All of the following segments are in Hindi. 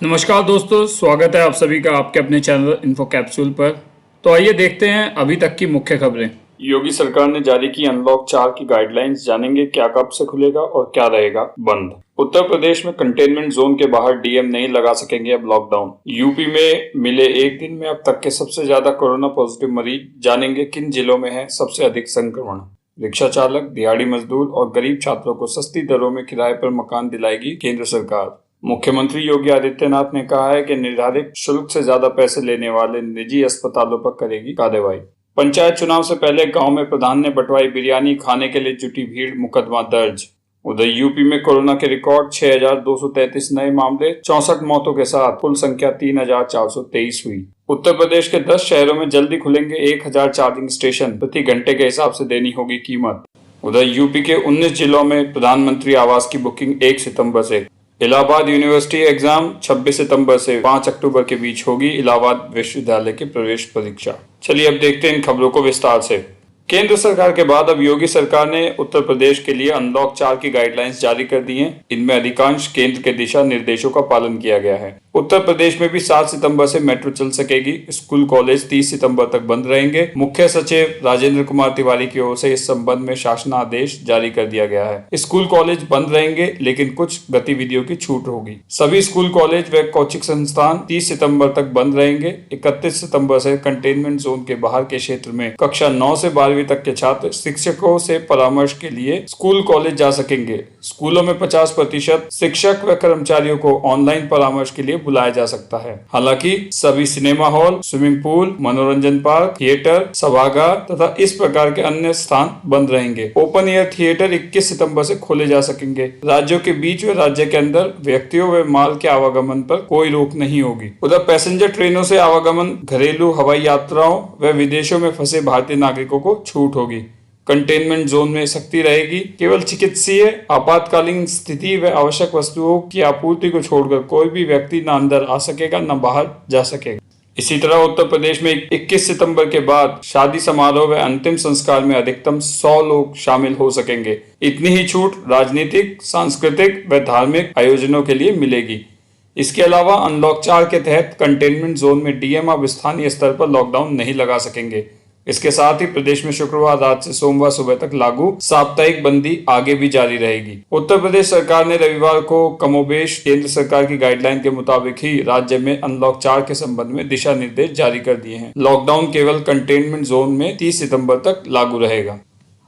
नमस्कार दोस्तों, स्वागत है आप सभी का आपके अपने चैनल इन्फो कैप्सूल पर। तो आइए देखते हैं अभी तक की मुख्य खबरें। योगी सरकार ने जारी की अनलॉक 4 की गाइडलाइंस, जानेंगे क्या कब से खुलेगा और क्या रहेगा बंद। उत्तर प्रदेश में कंटेनमेंट जोन के बाहर डीएम नहीं लगा सकेंगे अब लॉकडाउन। यूपी में मिले एक दिन में अब तक के सबसे ज्यादा कोरोना पॉजिटिव मरीज, जानेंगे किन जिलों में है सबसे अधिक संक्रमण। रिक्शा चालक, दिहाड़ी मजदूर और गरीब छात्रों को सस्ती दरों में किराए पर मकान दिलाएगी केंद्र सरकार। मुख्यमंत्री योगी आदित्यनाथ ने कहा है कि निर्धारित शुल्क से ज्यादा पैसे लेने वाले निजी अस्पतालों पर करेगी कार्रवाई। पंचायत चुनाव से पहले गांव में प्रधान ने बंटवाई बिरयानी, खाने के लिए जुटी भीड़, मुकदमा दर्ज। उधर यूपी में कोरोना के रिकॉर्ड 6,233 नए मामले, 64 मौतों के साथ कुल संख्या 3,423 हुई। उत्तर प्रदेश के 10 शहरों में जल्दी खुलेंगे 1,000 चार्जिंग स्टेशन, प्रति घंटे के हिसाब से देनी होगी कीमत। उधर यूपी के 19 जिलों में प्रधानमंत्री आवास की बुकिंग 1 सितंबर से। इलाहाबाद यूनिवर्सिटी एग्जाम 26 सितंबर से 5 अक्टूबर के बीच होगी इलाहाबाद विश्वविद्यालय की प्रवेश परीक्षा। चलिए अब देखते हैं इन खबरों को विस्तार से। केंद्र सरकार के बाद अब योगी सरकार ने उत्तर प्रदेश के लिए अनलॉक 4 की गाइडलाइंस जारी कर दी हैं। इनमें अधिकांश केंद्र के दिशा निर्देशों का पालन किया गया है। उत्तर प्रदेश में भी 7 सितंबर से मेट्रो चल सकेगी। स्कूल कॉलेज 30 सितंबर तक बंद रहेंगे। मुख्य सचिव राजेंद्र कुमार तिवारी की ओर से इस संबंध में शासनादेश जारी कर दिया गया है। स्कूल कॉलेज बंद रहेंगे, लेकिन कुछ गतिविधियों की छूट होगी। सभी स्कूल कॉलेज व कोचिंग संस्थान 30 सितंबर तक बंद रहेंगे। 31 सितंबर से कंटेनमेंट जोन के बाहर के क्षेत्र में कक्षा 9 से 12वीं तक के छात्र शिक्षकों से परामर्श के लिए स्कूल कॉलेज जा सकेंगे। स्कूलों में 50% शिक्षक व कर्मचारियों को ऑनलाइन परामर्श के लिए बुलाया जा सकता है। हालांकि सभी सिनेमा हॉल, स्विमिंग पूल, मनोरंजन पार्क, थिएटर, सभागार तथा इस प्रकार के अन्य स्थान बंद रहेंगे। ओपन एयर थिएटर 21 सितंबर से खोले जा सकेंगे। राज्यों के बीच व राज्य के अंदर व्यक्तियों व माल के आवागमन पर कोई रोक नहीं होगी। उधर पैसेंजर ट्रेनों से आवागमन, घरेलू हवाई यात्राओं व विदेशों में फंसे भारतीय नागरिकों को छूट होगी। कंटेनमेंट जोन में सख्ती रहेगी। केवल चिकित्सीय आपातकालीन स्थिति व आवश्यक वस्तुओं की आपूर्ति को छोड़कर कोई भी व्यक्ति न अंदर आ सकेगा न बाहर जा सकेगा। इसी तरह उत्तर प्रदेश में 21 सितंबर के बाद शादी समारोह व अंतिम संस्कार में अधिकतम 100 लोग शामिल हो सकेंगे। इतनी ही छूट राजनीतिक, सांस्कृतिक व धार्मिक आयोजनों के लिए मिलेगी। इसके अलावा अनलॉक 4 के तहत कंटेनमेंट जोन में डीएम अब स्थानीय स्तर पर लॉकडाउन नहीं लगा सकेंगे। इसके साथ ही प्रदेश में शुक्रवार रात से सोमवार सुबह तक लागू साप्ताहिक बंदी आगे भी जारी रहेगी। उत्तर प्रदेश सरकार ने रविवार को कमोबेश केंद्र सरकार की गाइडलाइन के मुताबिक ही राज्य में अनलॉक 4 के संबंध में दिशा निर्देश जारी कर दिए हैं। लॉकडाउन केवल कंटेनमेंट जोन में 30 सितंबर तक लागू रहेगा।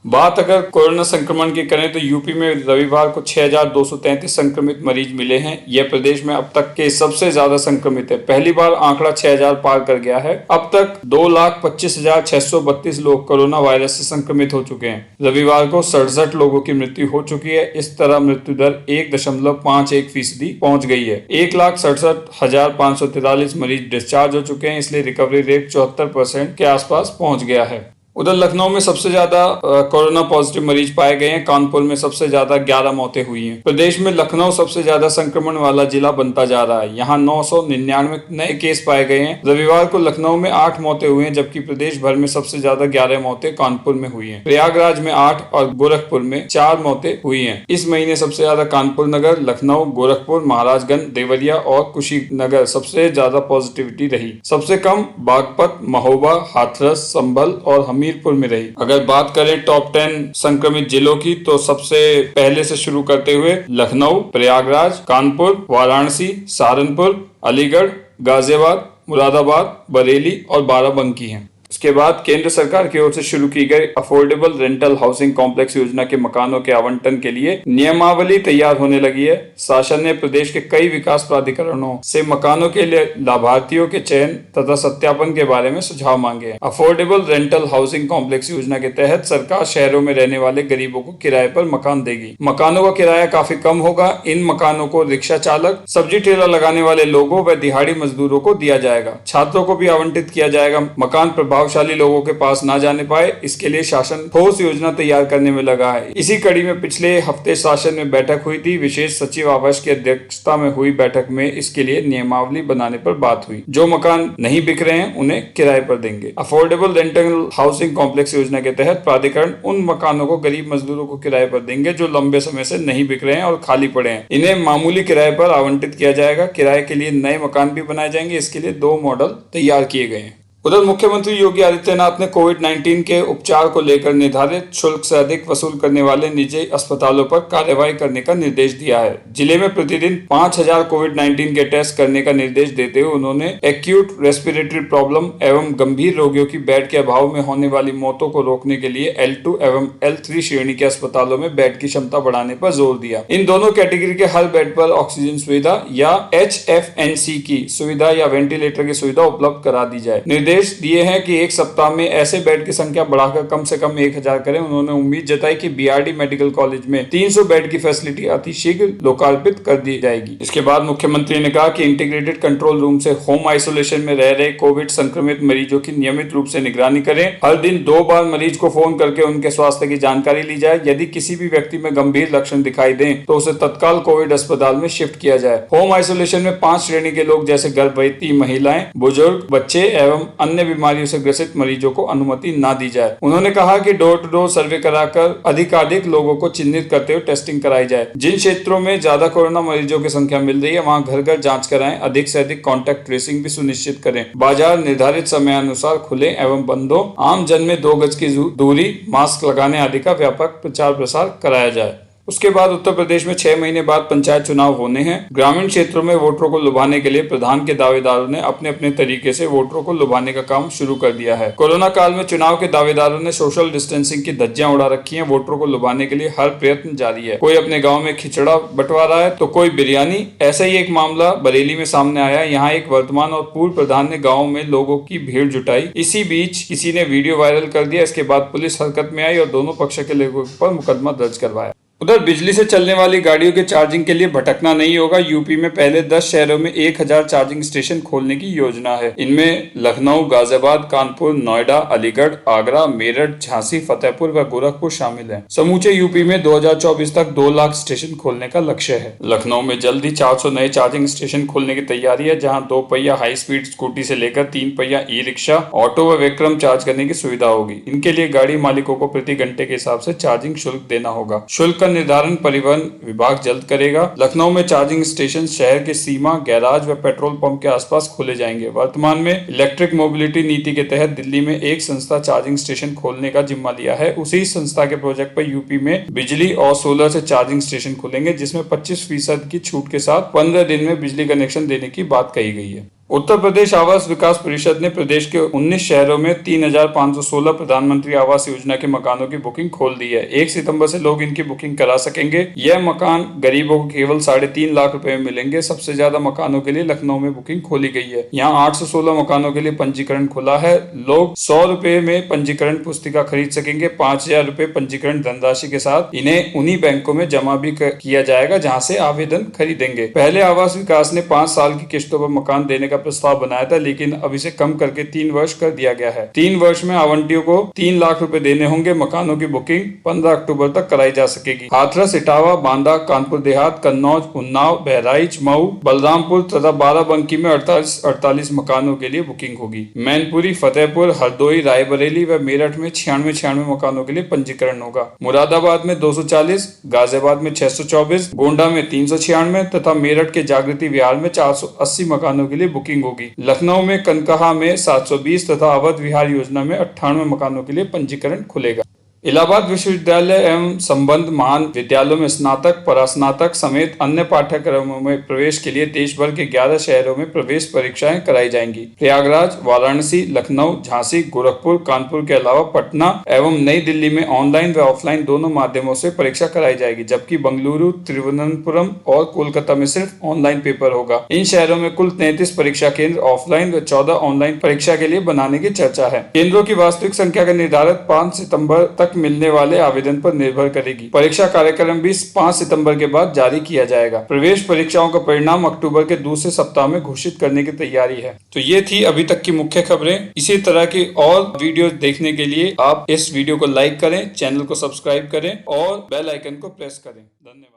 बात अगर कोरोना संक्रमण की करें तो यूपी में रविवार को 6,233 संक्रमित मरीज मिले हैं। यह प्रदेश में अब तक के सबसे ज्यादा संक्रमित है। पहली बार आंकड़ा 6,000 पार कर गया है। अब तक 2,25,632 लोग कोरोना वायरस से संक्रमित हो चुके हैं। रविवार को 67 लोगों की मृत्यु हो चुकी है। इस तरह मृत्यु दर 1.51% पहुंच गई है। 1,67,543 मरीज डिस्चार्ज हो चुके हैं, इसलिए रिकवरी रेट 74% के आसपास पहुंच गया है। उधर लखनऊ में सबसे ज्यादा कोरोना पॉजिटिव मरीज पाए गए हैं। कानपुर में सबसे ज्यादा 11 मौतें हुई हैं। प्रदेश में लखनऊ सबसे ज्यादा संक्रमण वाला जिला बनता जा रहा है। यहाँ 999 नए केस पाए गए हैं। रविवार को लखनऊ में 8 मौतें हुई हैं, जबकि प्रदेश भर में सबसे ज्यादा 11 मौतें कानपुर में हुई हैं। प्रयागराज में 8 और गोरखपुर में 4 मौतें हुई हैं। इस महीने सबसे ज्यादा कानपुर नगर, लखनऊ, गोरखपुर, महाराजगंज, देवरिया और कुशीनगर सबसे ज्यादा पॉजिटिविटी रही। सबसे कम बागपत, महोबा, हाथरस, संभल और हमीरपुर में रही। अगर बात करें टॉप 10 संक्रमित जिलों की तो सबसे पहले से शुरू करते हुए लखनऊ, प्रयागराज, कानपुर, वाराणसी, सहारनपुर, अलीगढ़, गाजियाबाद, मुरादाबाद, बरेली और बाराबंकी हैं। इसके बाद केंद्र सरकार की ओर से शुरू की गई अफोर्डेबल रेंटल हाउसिंग कॉम्प्लेक्स योजना के मकानों के आवंटन के लिए नियमावली तैयार होने लगी है। शासन ने प्रदेश के कई विकास प्राधिकरणों से मकानों के लिए लाभार्थियों के चयन तथा सत्यापन के बारे में सुझाव मांगे हैं। अफोर्डेबल रेंटल हाउसिंग कॉम्प्लेक्स योजना के तहत सरकार शहरों में रहने वाले गरीबों को किराए पर मकान देगी। मकानों का किराया काफी कम होगा। इन मकानों को रिक्शा चालक, सब्जी ठेला लगाने वाले लोगों व दिहाड़ी मजदूरों को दिया जाएगा। छात्रों को भी आवंटित किया जाएगा। मकान प्रभावशाली लोगों के पास ना जाने पाए, इसके लिए शासन ठोस योजना तैयार करने में लगा है। इसी कड़ी में पिछले हफ्ते शासन में बैठक हुई थी। विशेष सचिव आवास की अध्यक्षता में हुई बैठक में इसके लिए नियमावली बनाने पर बात हुई। जो मकान नहीं बिक रहे हैं उन्हें किराए पर देंगे। अफोर्डेबल रेंटल हाउसिंग कॉम्प्लेक्स योजना के तहत प्राधिकरण उन मकानों को गरीब मजदूरों को किराए पर देंगे जो लंबे समय से नहीं बिक रहे हैं और खाली पड़े हैं। इन्हें मामूली किराए पर आवंटित किया जाएगा। किराए के लिए नए मकान भी बनाए जाएंगे। इसके लिए 2 मॉडल तैयार किए गए हैं। उधर मुख्यमंत्री योगी आदित्यनाथ ने कोविड-19 के उपचार को लेकर निर्धारित शुल्क से अधिक वसूल करने वाले निजी अस्पतालों पर कार्रवाई करने का निर्देश दिया है। जिले में प्रतिदिन 5000 कोविड-19 के टेस्ट करने का निर्देश देते हुए उन्होंने एक्यूट रेस्पिरेटरी प्रॉब्लम एवं गंभीर रोगियों की बेड के अभाव में होने वाली मौतों को रोकने के लिए L2 एवं L3 श्रेणी के अस्पतालों में बेड की क्षमता बढ़ाने पर जोर दिया। इन दोनों कैटेगरी के हर बेड पर ऑक्सीजन सुविधा या HFNC की सुविधा या वेंटिलेटर की सुविधा उपलब्ध करा दी जाए। निर्देश दिए हैं कि एक सप्ताह में ऐसे बेड की संख्या बढ़ाकर कम से कम 1000 करें। उन्होंने उम्मीद जताई कि BRD मेडिकल कॉलेज में 300 बेड की फैसिलिटी अतिशीघ्र लोकार्पित कर दी जाएगी। इसके बाद मुख्यमंत्री ने कहा कि इंटीग्रेटेड कंट्रोल रूम से होम आइसोलेशन में रह रहे कोविड संक्रमित मरीजों की नियमित रूप से निगरानी करें। हर दिन 2 बार मरीज को फोन करके उनके स्वास्थ्य की जानकारी ली जाए। यदि किसी भी व्यक्ति में गंभीर लक्षण दिखाई दें तो उसे तत्काल कोविड अस्पताल में शिफ्ट किया जाए। होम आइसोलेशन में 5 श्रेणी के लोग जैसे गर्भवती महिलाएं, बुजुर्ग, बच्चे एवं अन्य बीमारियों से ग्रसित मरीजों को अनुमति ना दी जाए। उन्होंने कहा कि डोर टू डोर सर्वे कराकर अधिकाधिक लोगों को चिन्हित करते हुए टेस्टिंग कराई जाए। जिन क्षेत्रों में ज्यादा कोरोना मरीजों की संख्या मिल रही है वहां घर घर जांच कराएं। अधिक से अधिक कॉन्टैक्ट ट्रेसिंग भी सुनिश्चित करें। बाजार निर्धारित समयानुसार खुले एवं बंद हो। आम जन में 2 गज की दूरी, मास्क लगाने आदि का व्यापक प्रचार प्रसार कराया जाए। उसके बाद उत्तर प्रदेश में 6 महीने बाद पंचायत चुनाव होने हैं। ग्रामीण क्षेत्रों में वोटरों को लुभाने के लिए प्रधान के दावेदारों ने अपने अपने तरीके से वोटरों को लुभाने का काम शुरू कर दिया है। कोरोना काल में चुनाव के दावेदारों ने सोशल डिस्टेंसिंग की धज्जियां उड़ा रखी हैं। वोटरों को लुभाने के लिए हर प्रयत्न जारी है। कोई अपने गाँव में खिचड़ा बंटवा रहा है तो कोई बिरयानी। ऐसा ही एक मामला बरेली में सामने आया। यहाँ एक वर्तमान और पूर्व प्रधान ने गाँव में लोगों की भीड़ जुटाई। इसी बीच किसी ने वीडियो वायरल कर दिया। इसके बाद पुलिस हरकत में आई और दोनों पक्ष के लोगों पर मुकदमा दर्ज करवाया। उधर बिजली से चलने वाली गाड़ियों के चार्जिंग के लिए भटकना नहीं होगा। यूपी में पहले 10 शहरों में 1000 चार्जिंग स्टेशन खोलने की योजना है। इनमें लखनऊ, गाजियाबाद, कानपुर, नोएडा, अलीगढ़, आगरा, मेरठ, झांसी, फतेहपुर व गोरखपुर शामिल है। समूचे यूपी में 2024 तक 2 लाख स्टेशन खोलने का लक्ष्य है। लखनऊ में जल्द ही 400 नए चार्जिंग स्टेशन खोलने की तैयारी है, जहाँ 2 पहिया हाई स्पीड स्कूटी से लेकर 3 पहिया ई-रिक्शा, ऑटो व विक्रम चार्ज करने की सुविधा होगी। इनके लिए गाड़ी मालिकों को प्रति घंटे के हिसाब से चार्जिंग शुल्क देना होगा। शुल्क निर्धारण परिवहन विभाग जल्द करेगा। लखनऊ में चार्जिंग स्टेशन शहर के सीमा, गैराज व पेट्रोल पंप के आसपास खोले जाएंगे। वर्तमान में इलेक्ट्रिक मोबिलिटी नीति के तहत दिल्ली में एक संस्था चार्जिंग स्टेशन खोलने का जिम्मा लिया है। उसी संस्था के प्रोजेक्ट पर यूपी में बिजली और सोलर से चार्जिंग स्टेशन खुलेंगे, जिसमें 25% की छूट के साथ 15 दिन में बिजली कनेक्शन देने की बात कही गई है। उत्तर प्रदेश आवास विकास परिषद ने प्रदेश के 19 शहरों में 3516 प्रधानमंत्री आवास योजना के मकानों की बुकिंग खोल दी है। 1 सितंबर से लोग इनकी बुकिंग करा सकेंगे। यह मकान गरीबों को केवल 3.5 लाख रुपए में मिलेंगे। सबसे ज्यादा मकानों के लिए लखनऊ में बुकिंग खोली गई है। यहाँ 816 मकानों के लिए पंजीकरण खुला है। लोग 100 रुपए में पंजीकरण पुस्तिका खरीद सकेंगे। 5000 रुपए पंजीकरण धनराशि के साथ इन्हें उन्हीं बैंकों में जमा भी किया जाएगा जहाँ से आवेदन खरीदेंगे। पहले आवास विकास ने 5 साल की किस्तों पर मकान देने का प्रस्ताव बनाया था, लेकिन अब इसे कम करके 3 वर्ष कर दिया गया है। 3 वर्ष में आवंटियों को 3 लाख रुपए देने होंगे। मकानों की बुकिंग 15 अक्टूबर तक कराई जा सकेगी। हाथरस, इटावा, बांदा, कानपुर देहात, कन्नौज, उन्नाव, बहराइच, मऊ, बलरामपुर तथा बाराबंकी में 48 मकानों के लिए बुकिंग होगी। मैनपुरी, फतेहपुर, हरदोई, रायबरेली व मेरठ में 96 मकानों के लिए पंजीकरण होगा। मुरादाबाद में 240, गाजियाबाद में 624, गोंडा में 396 तथा मेरठ के जागृति विहार में 480 मकानों के लिए बुकिंग होगी। लखनऊ में कनकहा में 720 तथा अवध विहार योजना में 98 मकानों के लिए पंजीकरण खुलेगा। इलाहाबाद विश्वविद्यालय एवं संबद्ध महान विद्यालयों में स्नातक, परास्नातक समेत अन्य पाठ्यक्रमों में प्रवेश के लिए देश भर के 11 शहरों में प्रवेश परीक्षाएं कराई जाएंगी। प्रयागराज, वाराणसी, लखनऊ, झांसी, गोरखपुर, कानपुर के अलावा पटना एवं नई दिल्ली में ऑनलाइन व ऑफलाइन दोनों माध्यमों से परीक्षा कराई जाएगी, जबकि बंगलुरु, तिरुवनंतपुरम और कोलकाता में सिर्फ ऑनलाइन पेपर होगा। इन शहरों में कुल 33 परीक्षा केंद्र ऑफलाइन व 14 ऑनलाइन परीक्षा के लिए बनाने की चर्चा है। केंद्रों की वास्तविक संख्या का निर्धारण 5 सितम्बर तक तक मिलने वाले आवेदन पर निर्भर करेगी। परीक्षा कार्यक्रम भी 5 सितंबर के बाद जारी किया जाएगा। प्रवेश परीक्षाओं का परिणाम अक्टूबर के दूसरे सप्ताह में घोषित करने की तैयारी है। तो ये थी अभी तक की मुख्य खबरें। इसी तरह की और वीडियो देखने के लिए आप इस वीडियो को लाइक करें, चैनल को सब्सक्राइब करें और बेल आइकन को प्रेस करें। धन्यवाद।